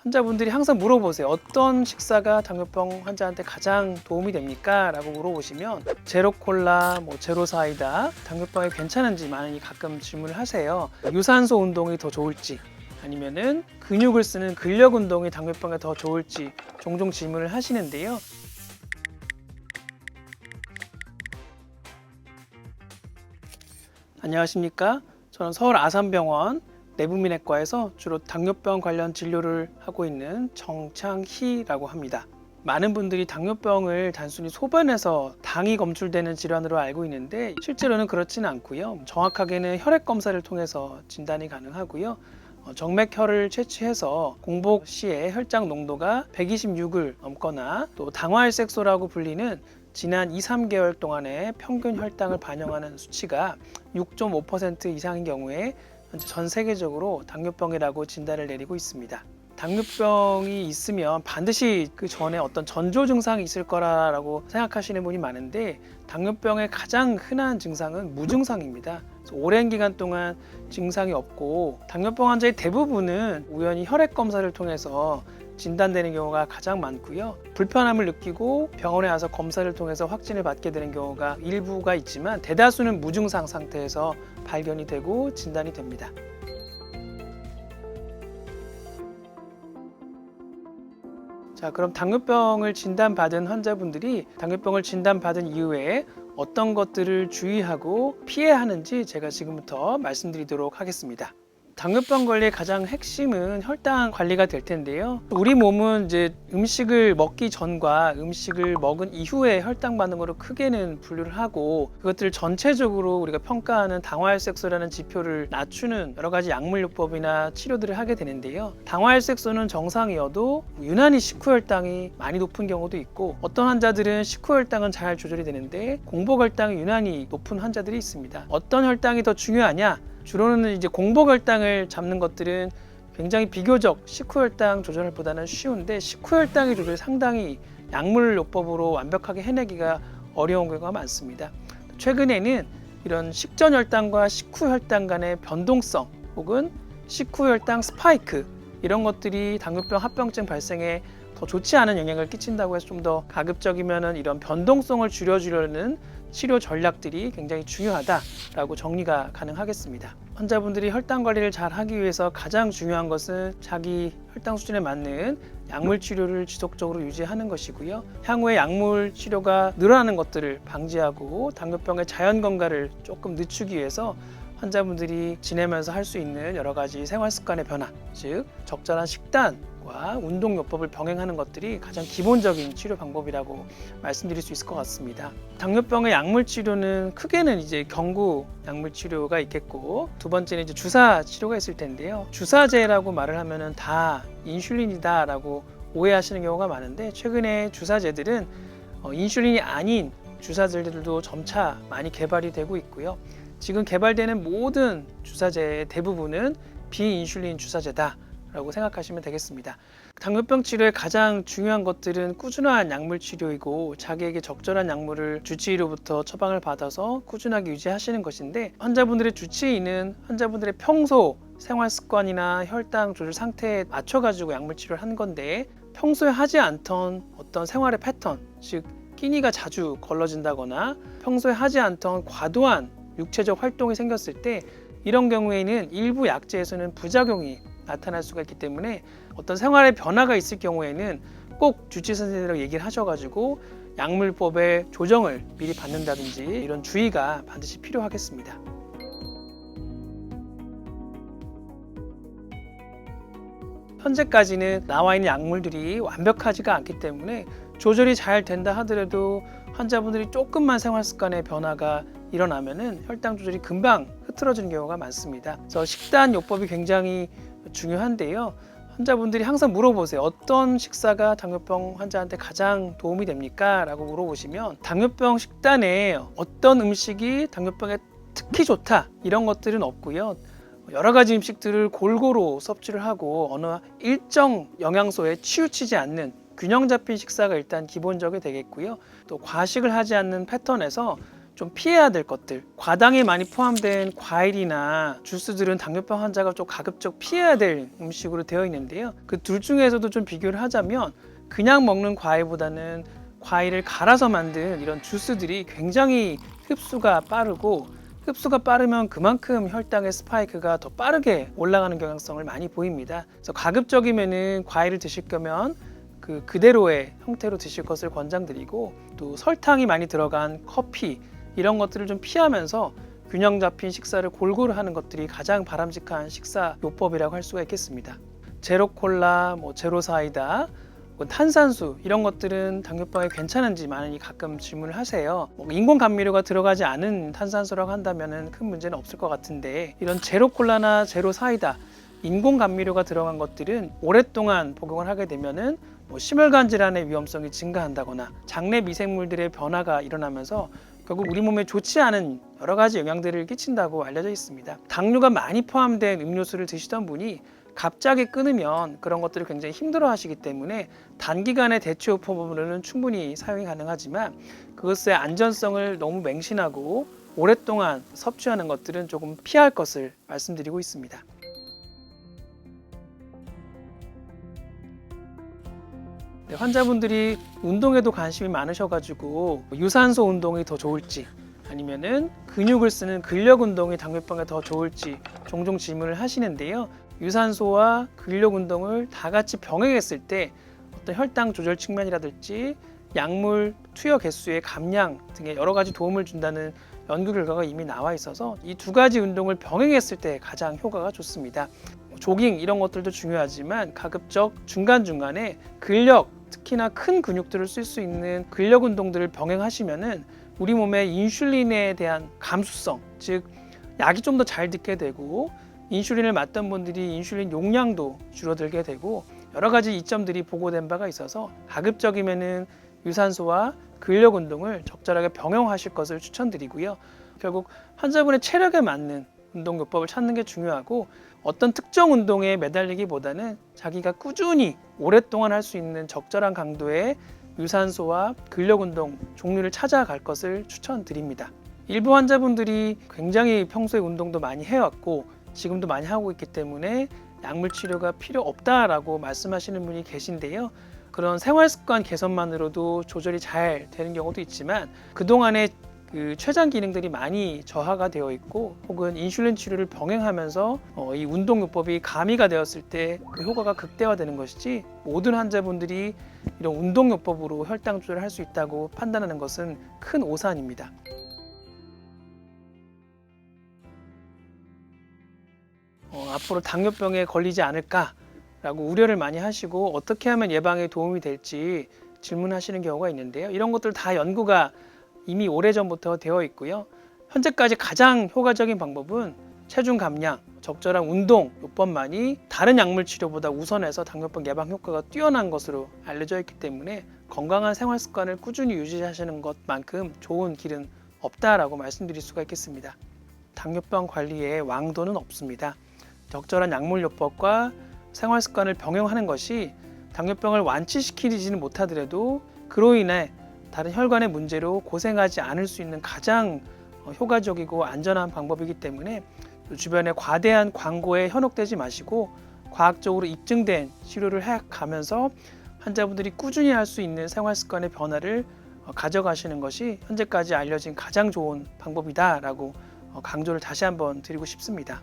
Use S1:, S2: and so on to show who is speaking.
S1: 환자분들이 항상 물어보세요. 어떤 식사가 당뇨병 환자한테 가장 도움이 됩니까? 라고 물어보시면 제로 콜라, 제로 사이다, 당뇨병에 괜찮은지 많이 가끔 질문을 하세요. 유산소 운동이 더 좋을지 아니면은 근육을 쓰는 근력 운동이 당뇨병에 더 좋을지 종종 질문을 하시는데요. 안녕하십니까? 저는 서울 아산병원 내부민외과에서 주로 당뇨병 관련 진료를 하고 있는 정창희라고 합니다. 많은 분들이 당뇨병을 단순히 소변에서 당이 검출되는 질환으로 알고 있는데 실제로는 그렇지는 않고요. 정확하게는 혈액 검사를 통해서 진단이 가능하고요. 정맥혈을 채취해서 공복 시에 혈당 농도가 126을 넘거나 또 당화혈색소라고 불리는 지난 2-3개월 동안의 평균 혈당을 반영하는 수치가 6.5% 이상인 경우에 현재 전 세계적으로 당뇨병이라고 진단을 내리고 있습니다. 당뇨병이 있으면 반드시 그 전에 어떤 전조 증상이 있을 거라고 생각하시는 분이 많은데 당뇨병의 가장 흔한 증상은 무증상입니다. 오랜 기간 동안 증상이 없고 당뇨병 환자의 대부분은 우연히 혈액 검사를 통해서 진단되는 경우가 가장 많고요. 불편함을 느끼고 병원에 와서 검사를 통해서 확진을 받게 되는 경우가 일부가 있지만 대다수는 무증상 상태에서 발견이 되고 진단이 됩니다. 자, 그럼 당뇨병을 진단받은 환자분들이 당뇨병을 진단받은 이후에 어떤 것들을 주의하고 피해야 하는지 제가 지금부터 말씀드리도록 하겠습니다. 당뇨병 관리의 가장 핵심은 혈당 관리가 될 텐데요. 우리 몸은 이제 음식을 먹기 전과 음식을 먹은 이후에 혈당 반응으로 크게는 분류를 하고 그것들을 전체적으로 우리가 평가하는 당화혈색소라는 지표를 낮추는 여러 가지 약물요법이나 치료들을 하게 되는데요. 당화혈색소는 정상이어도 유난히 식후 혈당이 많이 높은 경우도 있고 어떤 환자들은 식후 혈당은 잘 조절이 되는데 공복 혈당이 유난히 높은 환자들이 있습니다. 어떤 혈당이 더 중요하냐? 주로는 이제 공복 혈당을 잡는 것들은 굉장히 비교적 식후 혈당 조절보다는 쉬운데 식후 혈당의 조절이 상당히 약물요법으로 완벽하게 해내기가 어려운 경우가 많습니다. 최근에는 이런 식전 혈당과 식후 혈당 간의 변동성 혹은 식후 혈당 스파이크 이런 것들이 당뇨병 합병증 발생에 더 좋지 않은 영향을 끼친다고 해서 좀 더 가급적이면은 이런 변동성을 줄여주려는 치료 전략들이 굉장히 중요하다라고 정리가 가능하겠습니다. 환자분들이 혈당 관리를 잘 하기 위해서 가장 중요한 것은 자기 혈당 수준에 맞는 약물 치료를 지속적으로 유지하는 것이고요. 향후에 약물 치료가 늘어나는 것들을 방지하고 당뇨병의 자연 검사를 조금 늦추기 위해서 환자분들이 지내면서 할 수 있는 여러 가지 생활 습관의 변화, 즉 적절한 식단과 운동요법을 병행하는 것들이 가장 기본적인 치료 방법이라고 말씀드릴 수 있을 것 같습니다. 당뇨병의 약물 치료는 크게는 이제 경구 약물 치료가 있겠고 두 번째는 이제 주사 치료가 있을 텐데요. 주사제라고 말을 하면은 다 인슐린이다라고 오해하시는 경우가 많은데 최근에 주사제들은 인슐린이 아닌 주사제들도 점차 많이 개발이 되고 있고요. 지금 개발되는 모든 주사제의 대부분은 비인슐린 주사제다라고 생각하시면 되겠습니다. 당뇨병 치료의 가장 중요한 것들은 꾸준한 약물 치료이고 자기에게 적절한 약물을 주치의로부터 처방을 받아서 꾸준하게 유지하시는 것인데 환자분들의 주치의는 환자분들의 평소 생활 습관이나 혈당 조절 상태에 맞춰가지고 약물 치료를 한 건데 평소에 하지 않던 어떤 생활의 패턴, 즉 끼니가 자주 걸러진다거나 평소에 하지 않던 과도한 육체적 활동이 생겼을 때 이런 경우에는 일부 약제에서는 부작용이 나타날 수가 있기 때문에 어떤 생활의 변화가 있을 경우에는 꼭 주치의 선생님이랑 얘기를 하셔가지고 약물법의 조정을 미리 받는다든지 이런 주의가 반드시 필요하겠습니다. 현재까지는 나와 있는 약물들이 완벽하지가 않기 때문에 조절이 잘 된다 하더라도 환자분들이 조금만 생활 습관의 변화가 일어나면은 혈당 조절이 금방 흐트러지는 경우가 많습니다. 그래서 식단 요법이 굉장히 중요한데요. 환자분들이 항상 물어보세요. 어떤 식사가 당뇨병 환자한테 가장 도움이 됩니까? 라고 물어보시면 당뇨병 식단에 어떤 음식이 당뇨병에 특히 좋다 이런 것들은 없고요. 여러 가지 음식들을 골고루 섭취를 하고 어느 일정 영양소에 치우치지 않는 균형 잡힌 식사가 일단 기본적이 되겠고요. 또 과식을 하지 않는 패턴에서 좀 피해야 될 것들, 과당이 많이 포함된 과일이나 주스들은 당뇨병 환자가 좀 가급적 피해야 될 음식으로 되어 있는데요. 그 둘 중에서도 좀 비교를 하자면 그냥 먹는 과일보다는 과일을 갈아서 만든 이런 주스들이 굉장히 흡수가 빠르고, 흡수가 빠르면 그만큼 혈당의 스파이크가 더 빠르게 올라가는 경향성을 많이 보입니다. 그래서 가급적이면은 과일을 드실 거면 그대로의 형태로 드실 것을 권장드리고, 또 설탕이 많이 들어간 커피 이런 것들을 좀 피하면서 균형 잡힌 식사를 골고루 하는 것들이 가장 바람직한 식사 요법이라고 할 수가 있겠습니다. 제로 콜라, 제로 사이다, 탄산수 이런 것들은 당뇨병에 괜찮은지 많이 가끔 질문을 하세요. 인공 감미료가 들어가지 않은 탄산수라고 한다면 큰 문제는 없을 것 같은데, 이런 제로 콜라나 제로 사이다, 인공 감미료가 들어간 것들은 오랫동안 복용을 하게 되면은 심혈관 질환의 위험성이 증가한다거나 장내 미생물들의 변화가 일어나면서 결국 우리 몸에 좋지 않은 여러 가지 영향들을 끼친다고 알려져 있습니다. 당류가 많이 포함된 음료수를 드시던 분이 갑자기 끊으면 그런 것들을 굉장히 힘들어 하시기 때문에 단기간의 대체요법으로는 충분히 사용이 가능하지만, 그것의 안전성을 너무 맹신하고 오랫동안 섭취하는 것들은 조금 피할 것을 말씀드리고 있습니다. 네, 환자분들이 운동에도 관심이 많으셔가지고 유산소 운동이 더 좋을지 아니면은 근육을 쓰는 근력 운동이 당뇨병에 더 좋을지 종종 질문을 하시는데요. 유산소와 근력 운동을 다 같이 병행했을 때 어떤 혈당 조절 측면이라든지 약물 투여 개수의 감량 등의 여러 가지 도움을 준다는 연구 결과가 이미 나와 있어서 이 두 가지 운동을 병행했을 때 가장 효과가 좋습니다. 조깅 이런 것들도 중요하지만 가급적 중간중간에 근력, 특히나 큰 근육들을 쓸 수 있는 근력 운동들을 병행하시면은 우리 몸의 인슐린에 대한 감수성, 즉 약이 좀 더 잘 듣게 되고, 인슐린을 맞던 분들이 인슐린 용량도 줄어들게 되고, 여러 가지 이점들이 보고된 바가 있어서 가급적이면은 유산소와 근력 운동을 적절하게 병행하실 것을 추천드리고요. 결국 환자분의 체력에 맞는 운동 요법을 찾는 게 중요하고, 어떤 특정 운동에 매달리기보다는 자기가 꾸준히 오랫동안 할 수 있는 적절한 강도의 유산소와 근력 운동 종류를 찾아갈 것을 추천드립니다. 일부 환자분들이 굉장히 평소에 운동도 많이 해왔고 지금도 많이 하고 있기 때문에 약물 치료가 필요 없다라고 말씀하시는 분이 계신데요. 그런 생활 습관 개선만으로도 조절이 잘 되는 경우도 있지만, 그동안의 췌장 기능들이 많이 저하가 되어 있고, 혹은 인슐린 치료를 병행하면서 이 운동요법이 가미가 되었을 때 그 효과가 극대화되는 것이지, 모든 환자분들이 이런 운동요법으로 혈당 조절을 할 수 있다고 판단하는 것은 큰 오산입니다. 앞으로 당뇨병에 걸리지 않을까라고 우려를 많이 하시고 어떻게 하면 예방에 도움이 될지 질문하시는 경우가 있는데요. 이런 것들 다 연구가 이미 오래전부터 되어 있고요. 현재까지 가장 효과적인 방법은 체중 감량, 적절한 운동 요법만이 다른 약물 치료보다 우선해서 당뇨병 예방 효과가 뛰어난 것으로 알려져 있기 때문에 건강한 생활 습관을 꾸준히 유지하시는 것만큼 좋은 길은 없다라고 말씀드릴 수가 있겠습니다. 당뇨병 관리에 왕도는 없습니다. 적절한 약물 요법과 생활 습관을 병행하는 것이 당뇨병을 완치시키지는 못하더라도 그로 인해 다른 혈관의 문제로 고생하지 않을 수 있는 가장 효과적이고 안전한 방법이기 때문에 주변에 과대한 광고에 현혹되지 마시고 과학적으로 입증된 치료를 해가면서 환자분들이 꾸준히 할 수 있는 생활 습관의 변화를 가져가시는 것이 현재까지 알려진 가장 좋은 방법이다라고 강조를 다시 한번 드리고 싶습니다.